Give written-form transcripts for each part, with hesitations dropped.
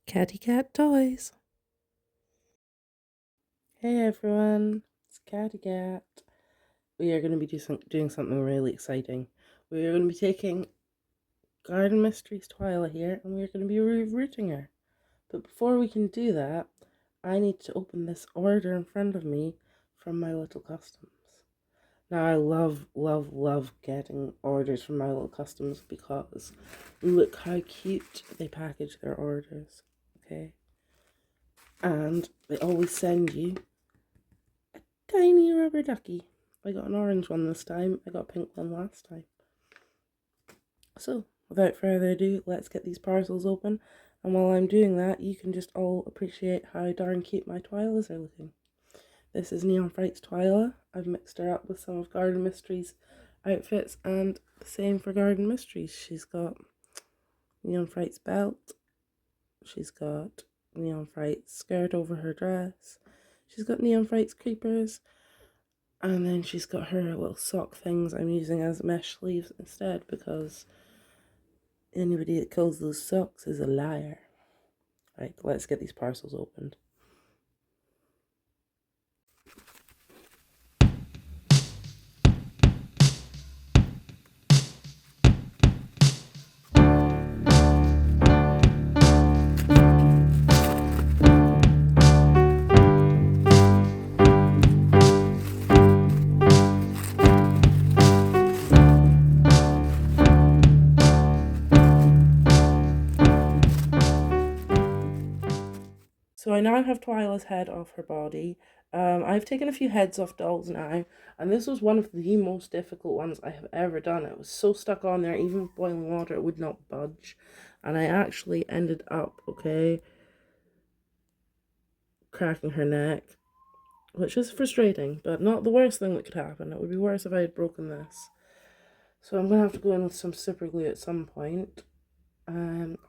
Catty Cat Toys. Hey everyone, it's Catty Cat. We are going to be doing something really exciting. We are going to be taking Garden Mysteries Twyla here and we are going to be rerooting her. But before we can do that, I need to open this order in front of me from My Little Customs. Now I love getting orders from My Little Customs because look how cute they package their orders, okay? And they always send you tiny rubber ducky. I got an orange one this time. I got a pink one last time. So, without further ado, let's get these parcels open. And while I'm doing that, you can just all appreciate how darn cute my Twylas are looking. This is Neon Fright's Twyla. I've mixed her up with some of Garden Mysteries outfits, and the same for Garden Mysteries. She's got Neon Fright's belt. She's got Neon Fright's skirt over her dress. She's got Neon Fright's creepers. And then she's got her little sock things I'm using as mesh sleeves instead because anybody that calls those socks is a liar. Right, let's get these parcels opened. So I now have Twyla's head off her body. I've taken a few heads off dolls now, and this was one of the most difficult ones I have ever done. It was so stuck on there, even with boiling water, it would not budge. And I actually ended up, cracking her neck, which is frustrating, but not the worst thing that could happen. It would be worse if I had broken this. So I'm going to have to go in with some super glue at some point.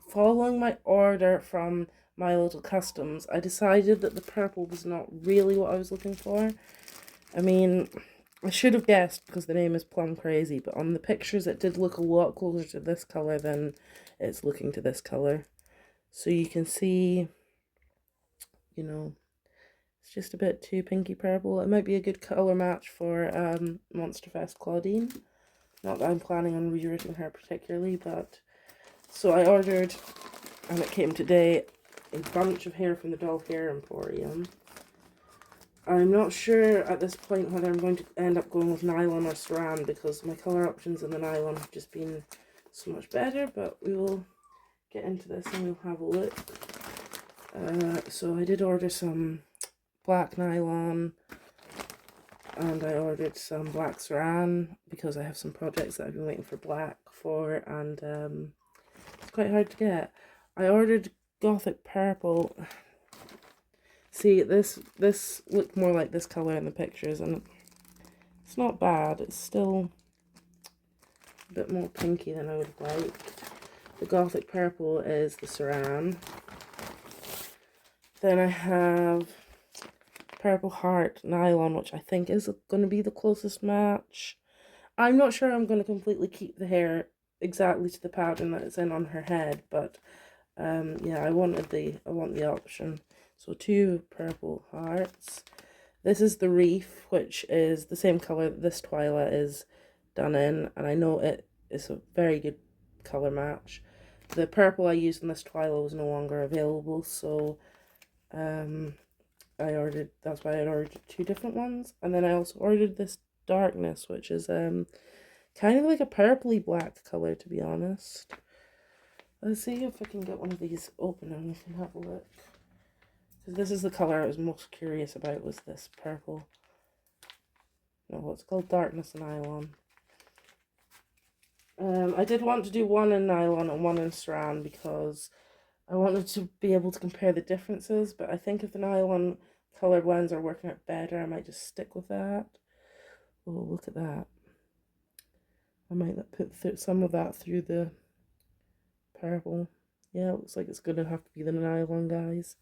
Following my order from My Little Customs, I decided that the purple was not really what I was looking for. I mean, I should have guessed because the name is Plum Crazy, but on the pictures it did look a lot closer to this colour than it's looking to this colour. So you can see, it's just a bit too pinky purple. It might be a good colour match for Monsterfest Claudine. Not that I'm planning on rewriting her particularly, but... So I ordered, and it came today, a bunch of hair from the Doll Hair Emporium. I'm not sure at this point whether I'm going to end up going with nylon or saran because my colour options in the nylon have just been so much better, but we will get into this and we'll have a look. So I did order some black nylon and I ordered some black saran because I have some projects that I've been waiting for black for, and it's quite hard to get. I ordered Gothic Purple. See, this looked more like this colour in the pictures, and it's not bad. It's still a bit more pinky than I would have liked. The Gothic Purple is the saran. Then I have Purple Heart Nylon, which I think is going to be the closest match. I'm not sure I'm going to completely keep the hair exactly to the pattern that it's in on her head, but yeah, I want the option. So 2 Purple Hearts. This is the Reef, which is the same colour that this Twyla is done in, and I know it is a very good colour match. The purple I used in this Twyla was no longer available, so that's why I ordered 2 different ones. And then I also ordered this Darkness, which is kind of like a purpley black colour, to be honest. Let's see if I can get one of these open and we can have a look. Because this is the colour I was most curious about, was this purple. No, it's called Darkness Nylon. I did want to do one in nylon and one in saran because I wanted to be able to compare the differences, but I think if the nylon coloured ones are working out better, I might just stick with that. Oh, look at that. I might put some of that through the purple. Yeah, it looks like it's going to have to be the nylon, guys.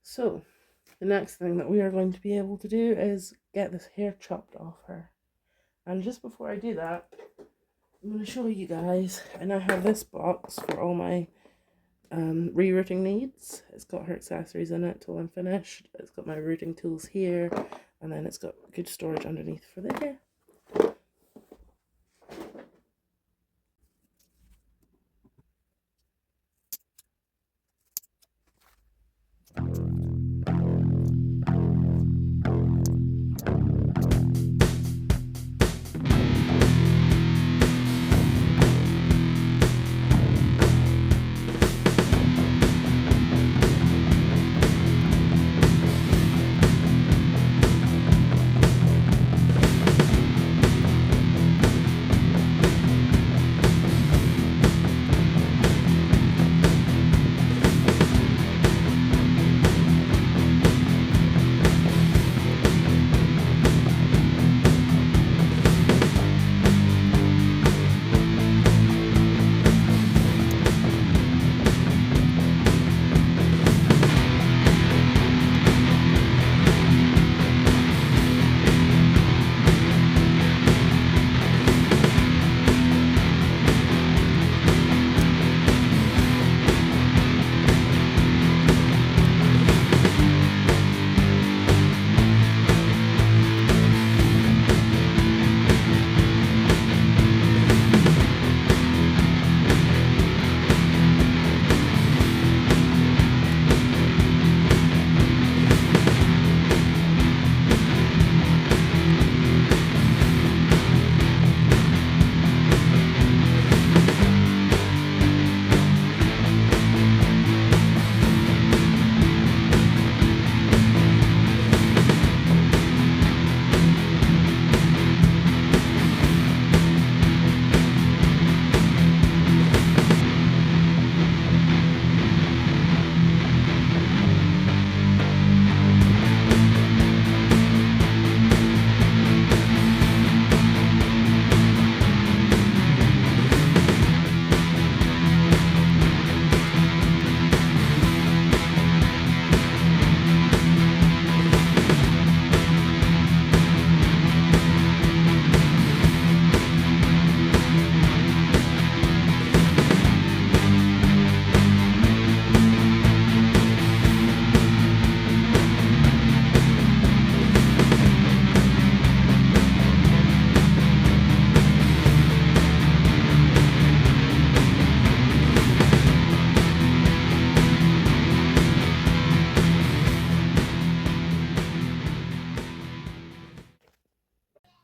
So, the next thing that we are going to be able to do is get this hair chopped off her. And just before I do that, I'm going to show you guys, and I have this box for all my Rerooting needs. It's got her accessories in it till I'm finished. It's got my rooting tools here, and then it's got good storage underneath for the hair.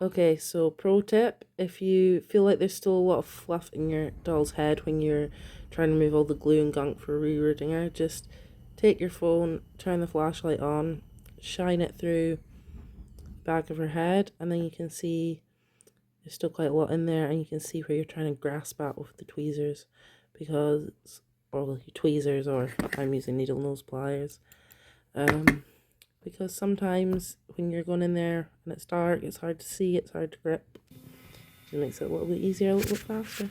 Okay, so pro tip, if you feel like there's still a lot of fluff in your doll's head when you're trying to remove all the glue and gunk for rerooting her, just take your phone, turn the flashlight on, shine it through the back of her head, and then you can see there's still quite a lot in there, and you can see where you're trying to grasp at with the tweezers, or tweezers, or I'm using needle nose pliers. Because sometimes when you're going in there and it's dark, it's hard to see, it's hard to grip. It makes it a little bit easier, a little bit faster.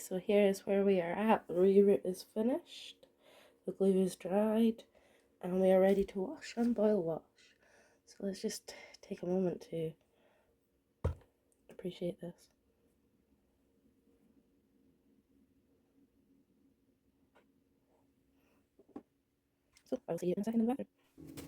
so here is where we are at. The reroot is finished, the glue is dried, and we are ready to wash and boil wash. So let's just take a moment to appreciate this. So I'll see you in a second in the bathroom.